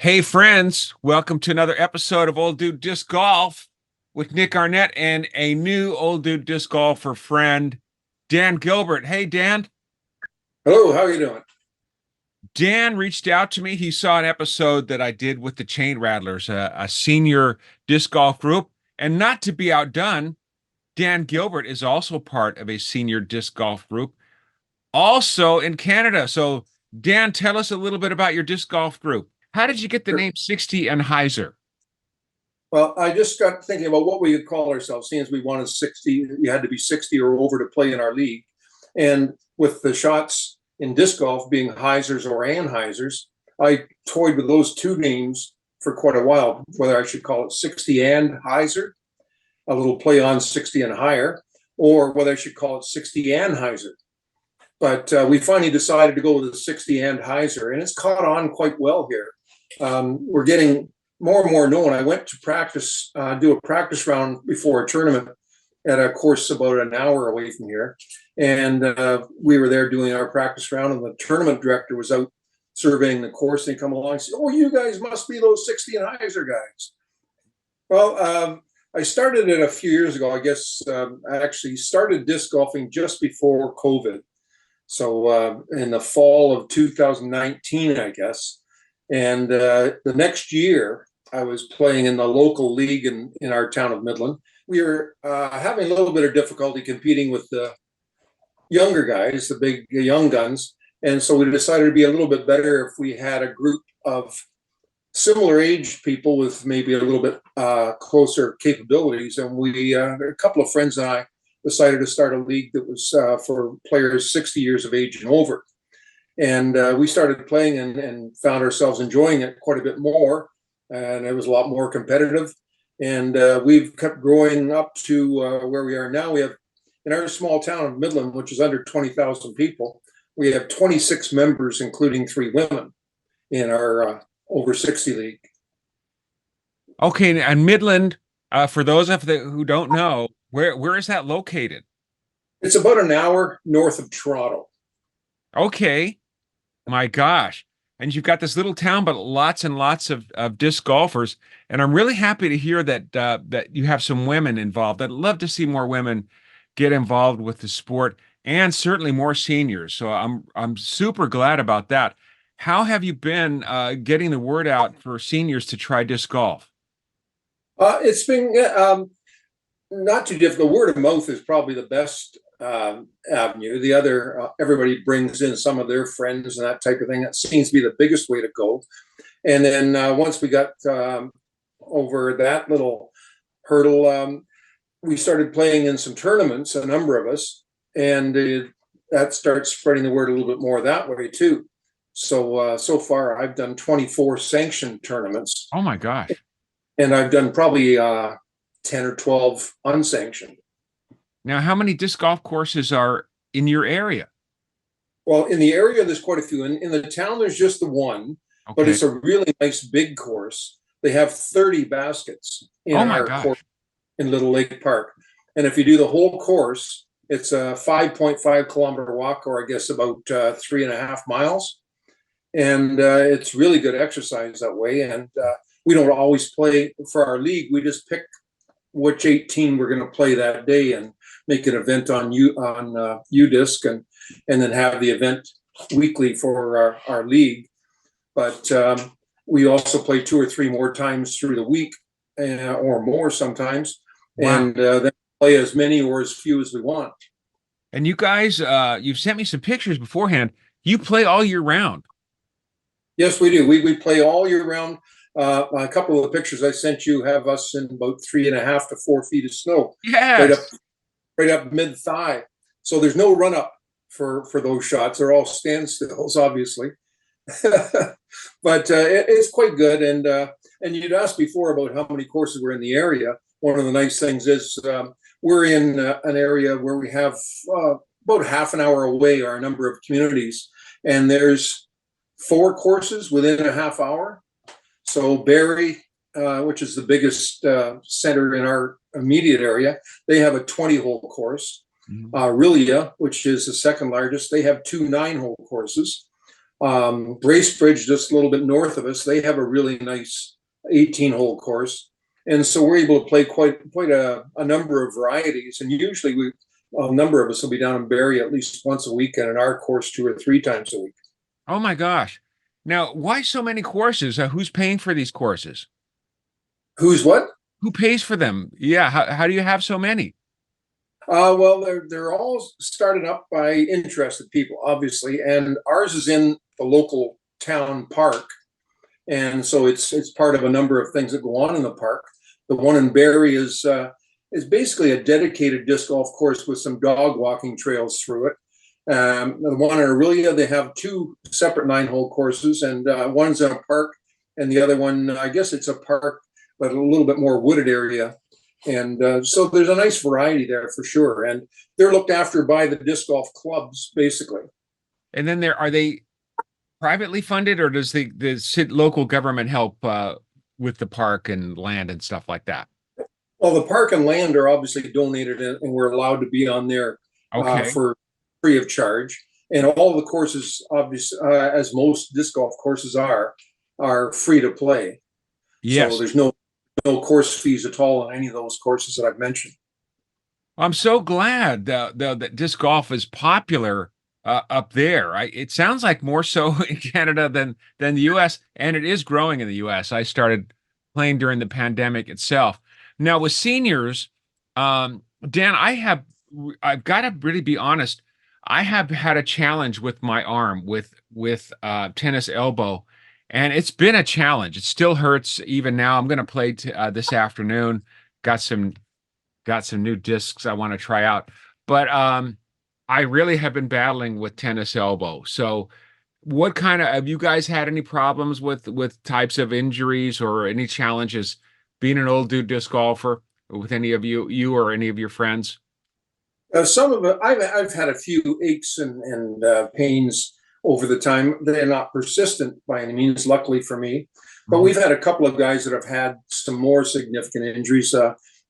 Hey, friends, welcome to another episode of Old Dude Disc Golf with Nick Arnette and a new Old Dude Disc Golfer friend, Dan Gilbert. Hey, Dan. Hello, how are you doing? Dan reached out to me. He saw an episode that I did with the Chain Rattlers, a senior disc golf group. And not to be outdone, Dan Gilbert is also part of a senior disc golf group, also in Canada. So, Dan, tell us a little bit about your disc golf group. How did you get the Sure. name 60 and Hyzer? Well, I just got thinking about what we would call ourselves, seeing as we wanted 60, you had to be 60 or over to play in our league. And with the shots in disc golf being Hyzers or Anhysers, I toyed with those two names for quite a while, whether I should call it 60 and Hyzer, a little play on 60 and higher, or whether I should call it 60 and Hyzer. But we finally decided to go with the 60 and Hyzer, and it's caught on quite well here. We're getting more and more known. I went to practice, do a practice round before a tournament at a course about an hour away from here. And we were there doing our practice round, and the tournament director was out surveying the course. And he come along and said, "Oh, you guys must be those 60 and Hyzer guys." Well, I started it a few years ago. I guess I actually started disc golfing just before COVID. So in the fall of 2019, I guess. And the next year, I was playing in the local league in our town of Midland. We were having a little bit of difficulty competing with the younger guys, the big young guns. And so we decided it'd be a little bit better if we had a group of similar age people with maybe a little bit closer capabilities. And a couple of friends and I decided to start a league that was for players 60 years of age and over. And we started playing and found ourselves enjoying it quite a bit more. And it was a lot more competitive. And we've kept growing up to where we are now. We have, in our small town of Midland, which is under 20,000 people, we have 26 members, including 3 women in our over 60 league. Okay, and Midland, for those of the who don't know, where is that located? It's about an hour north of Toronto. Okay, my gosh. And you've got this little town, but lots and lots of disc golfers. And I'm really happy to hear that you have some women involved. I'd love to see more women get involved with the sport, and certainly more seniors. So I'm super glad about that. How have you been getting the word out for seniors to try disc golf? It's been not too difficult. Word of mouth is probably the best avenue. The other, everybody brings in some of their friends and that type of thing. That seems to be the biggest way to go. And then once we got over that little hurdle, we started playing in some tournaments, a number of us, and that starts spreading the word a little bit more that way too. So so far, I've done 24 sanctioned tournaments. Oh my gosh. And I've done probably 10 or 12 unsanctioned. Now, how many disc golf courses are in your area? Well, in the area, there's quite a few. In the town, there's just the one, but Okay. it's a really nice big course. They have 30 baskets in Oh my our gosh. course in Little Lake Park. And if you do the whole course, it's a 5.5 kilometer walk, or I guess about 3.5 miles. And it's really good exercise that way. And we don't always play for our league. We just pick which 18 we're going to play that day and make an event on UDisc and then have the event weekly for our league. But we also play 2 or 3 more times through the week or more sometimes. Wow. And then play as many or as few as we want. And you guys, you've sent me some pictures beforehand. You play all year round. Yes, we do. We play all year round. A couple of the pictures I sent you have us in about 3.5 to 4 feet of snow, Yes. right up mid thigh. So there's no run up for those shots. They're all standstills, obviously, but it's quite good. And you'd asked before about how many courses were in the area. One of the nice things is we're in an area where we have about half an hour away are a number of communities, and there's 4 courses within a half hour. So Barrie, which is the biggest center in our immediate area, they have a 20-hole course. Mhm. Rilia, which is the second largest, they have 2 9-hole courses. Bracebridge, just a little bit north of us, they have a really nice 18-hole course. And so we're able to play quite a number of varieties. And usually a number of us will be down in Barrie at least once a week, and in our course 2 or 3 times a week. Oh my gosh. Now, why so many courses? Who's paying for these courses? Who's what? Who pays for them? Yeah, how do you have so many? Well, they're all started up by interested people, obviously, and ours is in the local town park, and so it's part of a number of things that go on in the park. The one in Barrie is basically a dedicated disc golf course with some dog walking trails through it. The one in Aurelia, they have 2 separate 9-hole courses, and one's in a park, and the other one, I guess it's a park, but a little bit more wooded area. And so there's a nice variety there for sure. And they're looked after by the disc golf clubs, basically. And then are they privately funded, or does the local government help with the park and land and stuff like that? Well, the park and land are obviously donated, and we're allowed to be on there for free of charge. And all the courses, obviously, as most disc golf courses are free to play. Yes. So there's no course fees at all on any of those courses that I've mentioned. I'm so glad that disc golf is popular up there. It sounds like more so in Canada than the U.S., and it is growing in the U.S. I started playing during the pandemic itself. Now with seniors, Dan, I've got to really be honest. I have had a challenge with my arm with tennis elbow. And it's been a challenge. It still hurts even now. I'm going to play this afternoon. Got some new discs I want to try out. But I really have been battling with tennis elbow. So what have you guys had any problems with types of injuries or any challenges being an old dude disc golfer with any of you or any of your friends? Some of it, I've had a few aches and pains over the time. They're not persistent by any means, luckily for me. But we've had a couple of guys that have had some more significant injuries.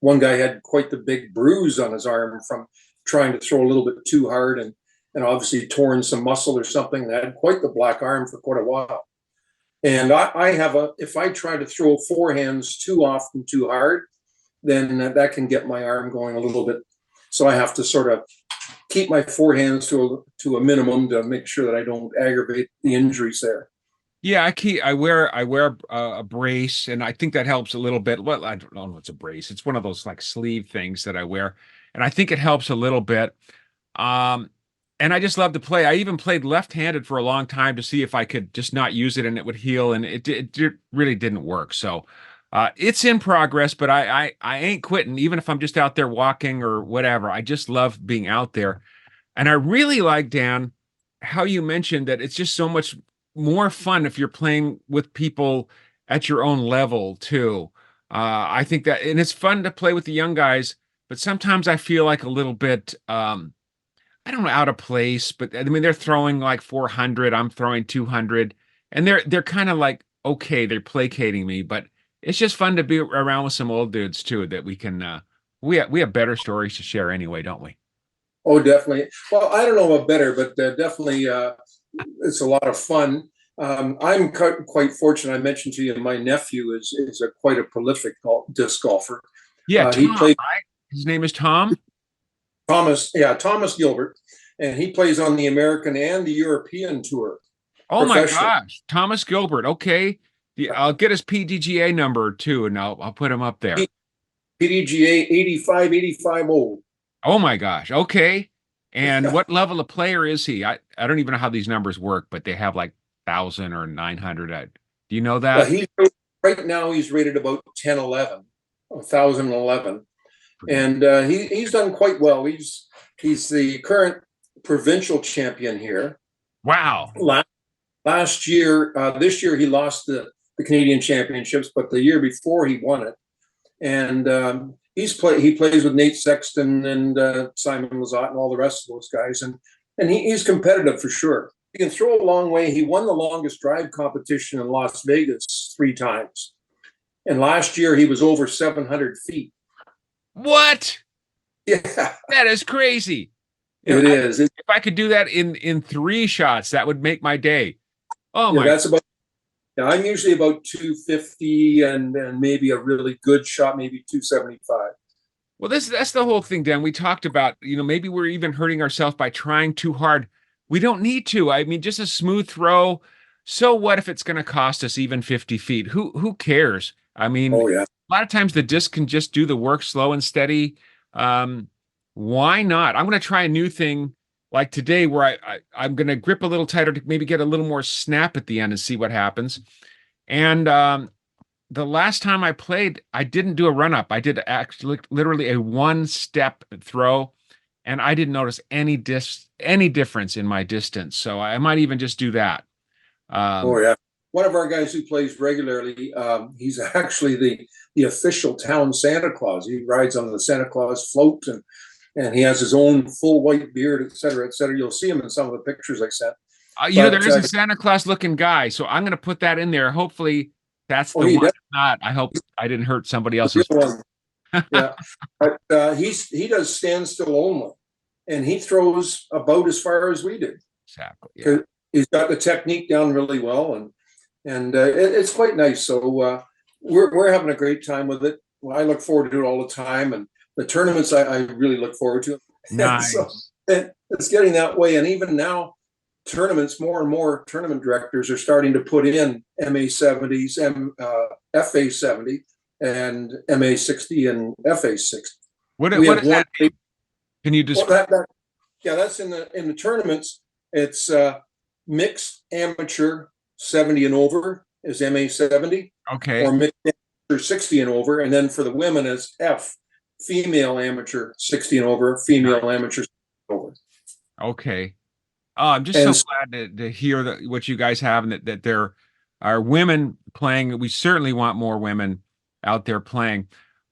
One guy had quite the big bruise on his arm from trying to throw a little bit too hard, and obviously torn some muscle or something. And had quite the black arm for quite a while. And if I try to throw forehands too often, too hard, then that can get my arm going a little bit. So I have to sort of keep my forehands to a minimum to make sure that I don't aggravate the injuries there. Yeah, I wear a brace, and I think that helps a little bit. Well, I don't know what's a brace. It's one of those like sleeve things that I wear, and I think it helps a little bit. And I just love to play. I even played left-handed for a long time to see if I could just not use it and it would heal, and it really didn't work. So it's in progress, but I ain't quitting, even if I'm just out there walking or whatever. I just love being out there. And I really like, Dan, how you mentioned that it's just so much more fun if you're playing with people at your own level too. I think that, and it's fun to play with the young guys, but sometimes I feel like a little bit, I don't know, out of place, but I mean, they're throwing like 400, I'm throwing 200, and they're kind of like, okay, they're placating me, but it's just fun to be around with some old dudes too, that we can, we have better stories to share anyway, don't we? Oh, definitely. Well, I don't know about better, but definitely it's a lot of fun. I'm quite fortunate. I mentioned to you, my nephew is quite a prolific disc golfer. Yeah, Tom, he played, right? His name is Tom? Thomas Gilbert, and he plays on the American and the European tour. Oh my gosh, Thomas Gilbert. Okay. I'll get his PDGA number too, and I'll put him up there. PDGA 85850. Oh my gosh. Okay. And what level of player is he? I don't even know how these numbers work, but they have like 1,000 or 900. Do you know that? Right now he's rated about 1011, 1,011. And he's done quite well. He's the current provincial champion here. Wow. Last year, this year he lost the Canadian championships, but the year before he won it. And he plays with Nate Sexton and Simon Lizotte and all the rest of those guys, and he's competitive for sure. He can throw a long way. He won the longest drive competition in Las Vegas 3 times, and last year he was over 700 feet. What? Yeah, that is crazy. It is. If I could do that in 3 shots, that would make my day. Oh Yeah, my. that's about. Yeah, I'm usually about 250, and maybe a really good shot, maybe 275. Well, that's the whole thing, Dan. We talked about, maybe we're even hurting ourselves by trying too hard. We don't need to. I mean, just a smooth throw. So what if it's going to cost us even 50 feet? Who cares? I mean, Oh yeah. a lot of times the disc can just do the work slow and steady. Um, why not? I'm going to try a new thing like today where I'm going to grip a little tighter to maybe get a little more snap at the end and see what happens. And the last time I played, I didn't do a run up. I did actually literally a one step throw, and I didn't notice any difference in my distance. So I might even just do that. Oh Um, yeah. One of our guys who plays regularly, he's actually the official town Santa Claus. He rides on the Santa Claus float, and he has his own full white beard, et cetera, et cetera. You'll see him in some of the pictures I sent. there But is a Santa Claus looking guy, so I'm going to put that in there. Hopefully, that's oh, the he one. does If not, I hope I didn't hurt somebody the else's. real one. Yeah, but he does standstill only, and he throws about as far as we do. Exactly. Yeah. 'Cause he's got the technique down really well, and it's quite nice. So we're having a great time with it. Well, I look forward to it all the time, and the tournaments I really look forward to. And so Nice. it's getting that way, and even now, tournaments more and more tournament directors are starting to put in MA70s, FA70, and MA60 and FA60. We What have does one. that mean? Can you Well, describe? yeah, that's in the tournaments. It's mixed amateur 70 and over is MA70, or Okay. mixed amateur 60 and over, and then for the women is F, female amateur 60 and over, female Nice. amateur 60 and over. Okay. Oh, I'm just so And glad to hear that what you guys have and that there are women playing. We certainly want more women out there playing.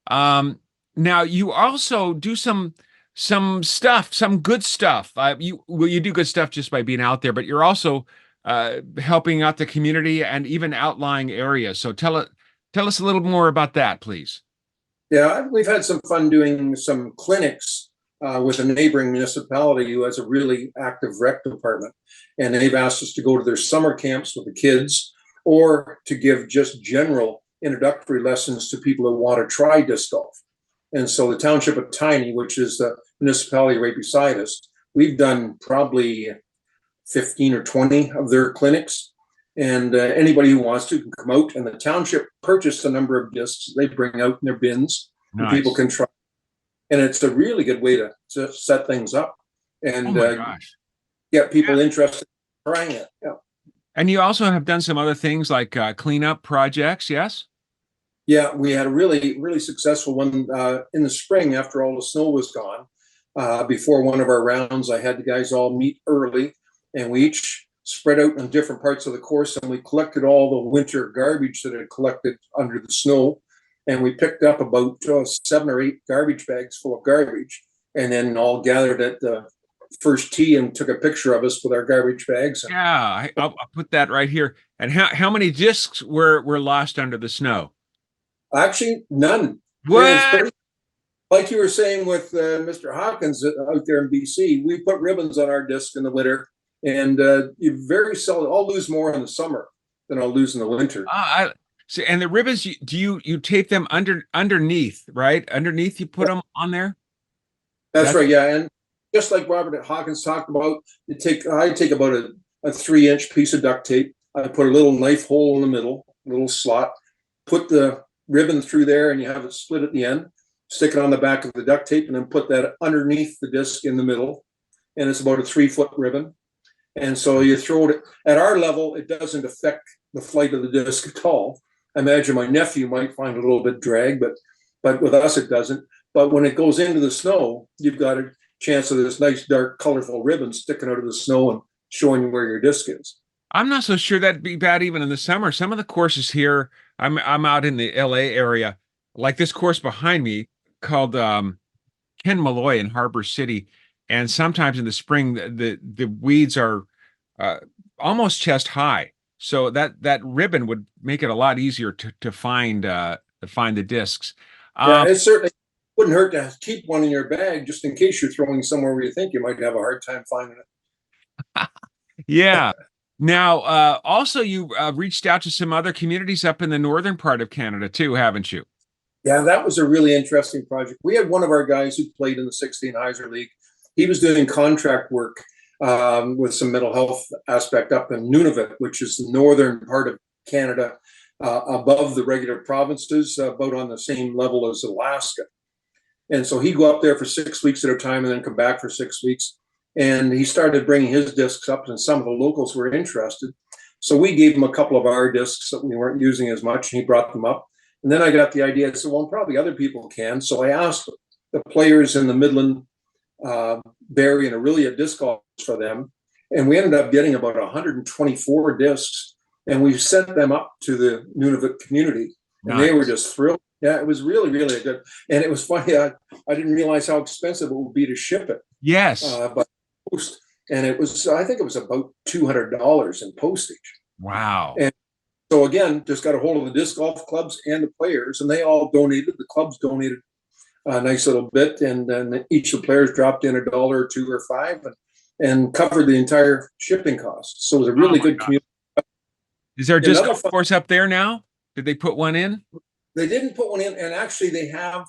Um, Now you also do some stuff, some good stuff. You do good stuff just by being out there, but you're also helping out the community and even outlying areas. So tell us a little more about that, please. yeah, we've had some fun doing some clinics with a neighboring municipality who has a really active rec department. And they've asked us to go to their summer camps with the kids, or to give just general introductory lessons to people who want to try disc golf. And so the township of Tiny, which is the municipality right beside us, we've done probably 15 or 20 of their clinics. And anybody who wants to can come out, and the township purchased a number of discs they bring out in their bins, and people Nice. can try. And it's a really good way to set things up Oh and my gosh. get Yeah. people interested in trying it. Yeah. And you also have done some other things like cleanup projects, yes? Yeah, we had a really, really successful one in the spring after all the snow was gone. Before one of our rounds, I had the guys all meet early, and we each spread out in different parts of the course, and we collected all the winter garbage that had collected under the snow. And we picked up about 7 or 8 garbage bags full of garbage, and then all gathered at the first tee and took a picture of us with our garbage bags. And Yeah, I'll put that right here. And how many discs were lost under the snow? actually, none. It was What? pretty, like you were saying with Mr. Hawkins out there in BC. We put ribbons on our disc in the winter, and you very seldom. I'll lose more in the summer than I'll lose in the winter. I see. And the ribbons, you tape them underneath, right? Underneath, you put them on there. That's That's right, yeah. And just like Robert Hawkins talked about, I take about a 3-inch piece of duct tape. I put a little knife hole in the middle, a little slot, put the ribbon through there, and you have it split at the end. Stick it on the back of the duct tape, and then put that underneath the disc in the middle. And it's about a 3-foot ribbon. And so you throw it at our level, it doesn't affect the flight of the disc at all. I imagine my nephew might find it a little bit drag, but with us it doesn't. But when it goes into the snow, you've got a chance of this nice, dark, colorful ribbon sticking out of the snow and showing you where your disc is. I'm not so sure that'd be bad even in the summer. Some of the courses here, I'm out in the LA area, like this course behind me called Ken Malloy in Harbor City. And sometimes in the spring, the weeds are uh, almost chest high. So that ribbon would make it a lot easier to find the discs. Yeah, Um, it certainly wouldn't hurt to keep one in your bag just in case you're throwing somewhere where you think you might have a hard time finding it. yeah. Now, also you reached out to some other communities up in the northern part of Canada too, haven't you? Yeah, that was a really interesting project. We had one of our guys who played in the 16 Hyzer League. He was doing contract work with some mental health aspect up in Nunavut, which is the northern part of Canada, above the regular provinces, about on the same level as Alaska. And so he'd go up there for 6 weeks at a time and then come back for 6 weeks. And he started bringing his discs up, and some of the locals were interested. So we gave him a couple of our discs that we weren't using as much, and he brought them up. And then I got the idea, I said, well, probably other people can. So I asked the players in the Midland, Barrie, and Aurelia disc golf for them. And we ended up getting about 124 discs, and we sent them up to the Nunavut community. And Nice. they were just thrilled. Yeah, it was really, really good. And it was funny. I didn't realize how expensive it would be to ship it. Yes. But post, and it was, I think it was about $200 in postage. Wow. And so again, just got a hold of the disc golf clubs and the players, and they all donated. The clubs donated a nice little bit, and then each of the players dropped in $1 or $2 or $5, and covered the entire shipping costs. So it was a really good community. Is there a disc golf course up there now? Did they put one in? They didn't put one in, and actually they have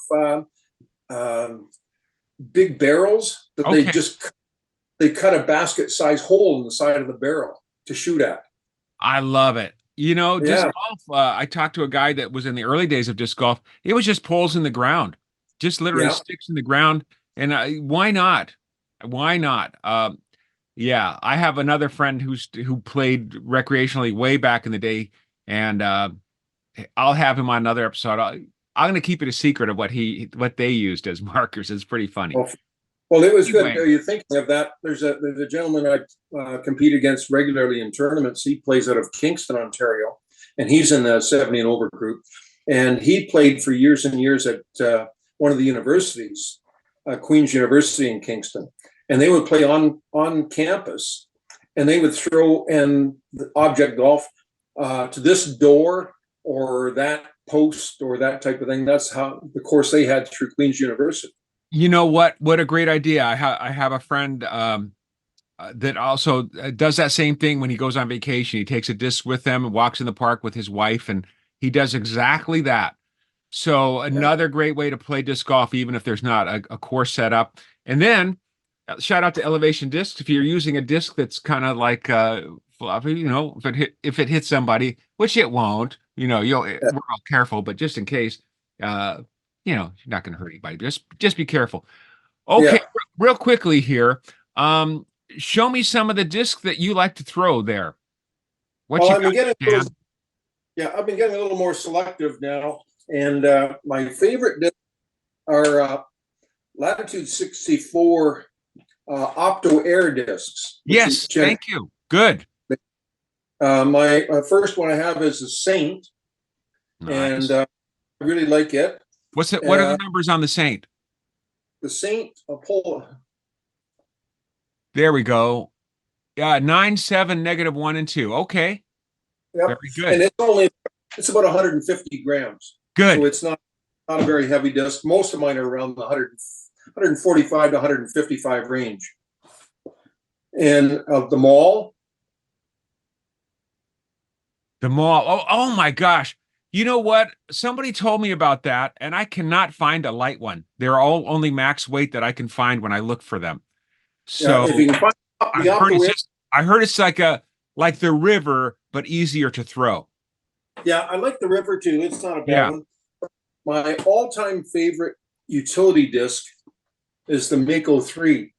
big barrels that they cut a basket size hole in the side of the barrel to shoot at. I love it. You know, disc golf, I talked to a guy that was in the early days of disc golf. It was just poles in the ground, just literally sticks in the ground. And why not? Why not? Yeah, I have another friend who played recreationally way back in the day, and I'll have him on another episode. I'm going to keep it a secret of what they used as markers. It's pretty funny. Well, it was good. You're thinking of that. There's a gentleman I compete against regularly in tournaments. He plays out of Kingston, Ontario, and he's in the 70 and over group. And he played for years and years at one of the universities, Queen's University in Kingston. And they would play on campus, and they would throw in the object golf to this door or that post or that type of thing. That's how the course they had through Queen's University. You know what? What a great idea. I have a friend that also does that same thing when he goes on vacation. He takes a disc with them and walks in the park with his wife, and he does exactly that. So another great way to play disc golf, even if there's not a course set up. And then shout out to Elevation Discs. If you're using a disc that's kind of like fluffy, you know, if it hits somebody, which it won't, you know, we're all careful, but just in case, you know, you're not going to hurt anybody. Just be careful. Okay, real quickly here. Show me some of the discs that you like to throw there. I've been getting a little more selective now, and my favorite discs are Latitude 64 Opto Air discs. Yes, thank you. Good. My first one I have is the Saint, nice. And I really like it. What are the numbers on the Saint? The Saint, there we go. 9, 7, -1, and 2. Okay. Yep. Very good. And it's about 150 grams. Good. So it's not a very heavy disc. Most of mine are around the 145 to 155 range. And the Mall. Oh my gosh. You know what? Somebody told me about that, and I cannot find a light one. They're all only max weight that I can find when I look for them. So if you can find I heard it's like the River, but easier to throw. Yeah, I like the River too. It's not a bad one. My all-time favorite utility disc is the Mako 3.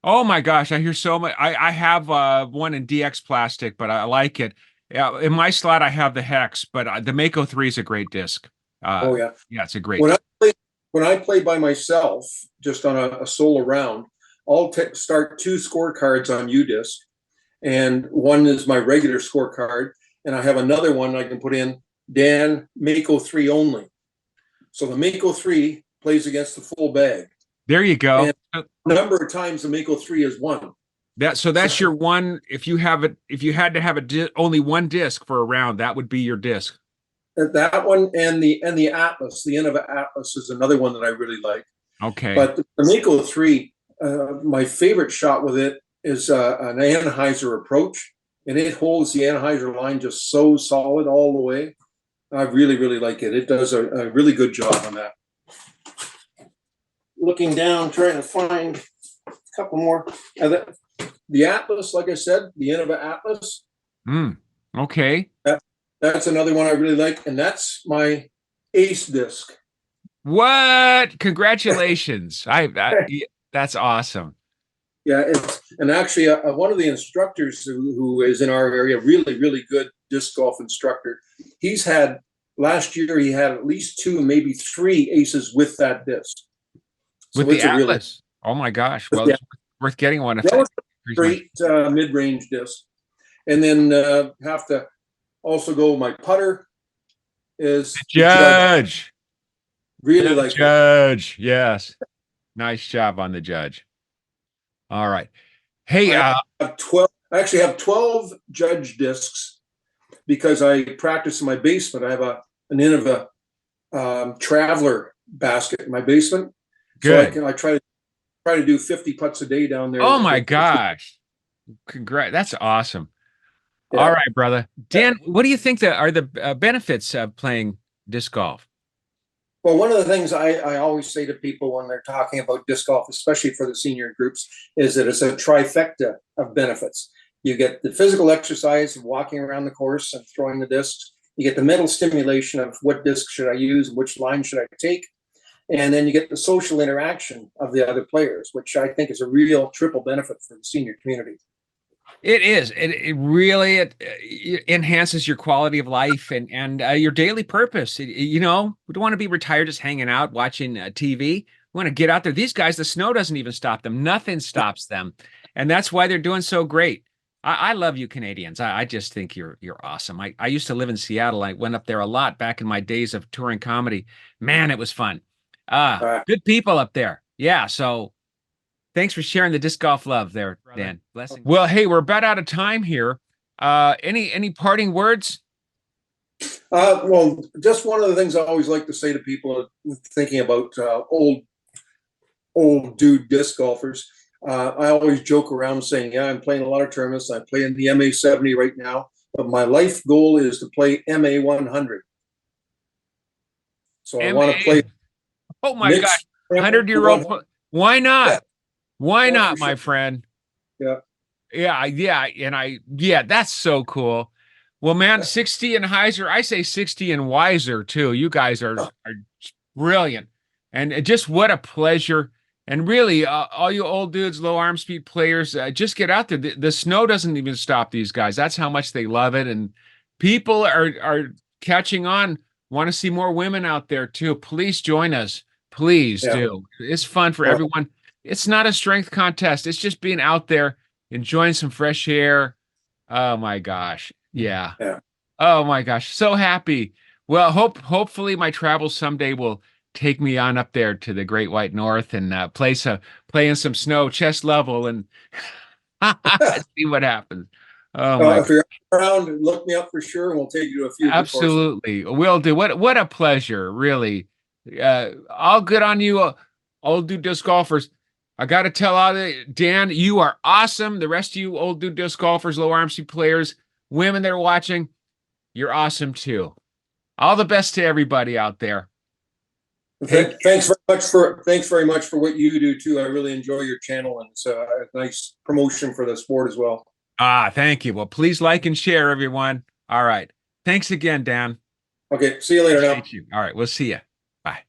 Oh my gosh, I hear so much. I have one in DX plastic, but I like it. Yeah, in my slot I have the Hex, but the Mako 3 is a great disc. Yeah, it's a great. When I play by myself, just on a solo round, I'll start 2 scorecards on UDisc, and one is my regular scorecard, and I have another one I can put in Dan Mako 3 only. So the Mako 3 plays against the full bag. There you go. And a number of times the Mako 3 is won. That's your one. If you had to have only one disc for a round, that would be your disc. That one and the Atlas, the Innova Atlas is another one that I really like. Okay. But the Mako 3, my favorite shot with it is an Hyzer approach. and it holds the anhyzer line just so solid all the way. I really, really like it. It does a really good job on that. Looking down, trying to find a couple more. The Atlas, like I said, the Innova Atlas. Okay. That's another one I really like, and that's my ace disc. What? Congratulations! That's awesome. Yeah, and actually one of the instructors who is in our area, really, really good disc golf instructor. Last year he had at least 2, maybe 3 aces with that disc. So with the Atlas. Oh my gosh! Well, it's worth getting one. That was a great mid-range disc. And then have to also go. My putter is the Judge. Really like Judge. Yes, nice job on the Judge. All right. Hey, I actually have 12 Judge discs because I practice in my basement. I have an Innova Traveler basket in my basement. Good. So I try to do 50 putts a day down there. Oh my gosh! Congrats! That's awesome. Yeah. All right, brother. Dan, what do you think are the benefits of playing disc golf? Well, one of the things I always say to people when they're talking about disc golf, especially for the senior groups, is that it's a trifecta of benefits. You get the physical exercise of walking around the course and throwing the discs. You get the mental stimulation of what disc should I use, which line should I take. And then you get the social interaction of the other players, which I think is a real triple benefit for the senior community. It is. It really enhances your quality of life and your daily purpose. We don't want to be retired just hanging out watching TV. We want to get out there. These guys, the snow doesn't even stop them. Nothing stops them, and that's why they're doing so great. I love you, Canadians. I just think you're awesome. I used to live in Seattle. I went up there a lot back in my days of touring comedy. Man, it was fun. Good people up there. Yeah. So. Thanks for sharing the disc golf love there, Dan. Blessings. Well, hey, we're about out of time here. Any parting words? Well, just one of the things I always like to say to people thinking about old dude disc golfers. I always joke around saying, yeah, I'm playing a lot of tournaments. I play in the MA 70 right now, but my life goal is to play MA 100. So I want to play. Oh my gosh, 100-year-old. Why not? Why not, my friend? Yeah. And that's so cool. Well, man, 60 and Hyzer, I say 60 and wiser too. You guys are brilliant. And just what a pleasure. And really, all you old dudes, low arm speed players, just get out there. The snow doesn't even stop these guys. That's how much they love it. And people are catching on, want to see more women out there too. Please join us. Please do. It's fun for everyone. It's not a strength contest. It's just being out there, enjoying some fresh air. Oh my gosh. Yeah. Oh my gosh. So happy. Well, hopefully my travels someday will take me on up there to the Great White North and play in some snow chest level and see what happens. Oh my if you're around, look me up for sure, and we'll take you to a few. Absolutely. Will do. What a pleasure, really. All good on you, old dude disc golfers. I got to tell Dan, you are awesome. The rest of you old dude disc golfers, low arm speed players, women that are watching, you're awesome too. All the best to everybody out there. Thanks very much for what you do too. I really enjoy your channel, and it's a nice promotion for the sport as well. Thank you. Well, please like and share, everyone. All right. Thanks again, Dan. Okay. See you later now. All right. We'll see you. Bye.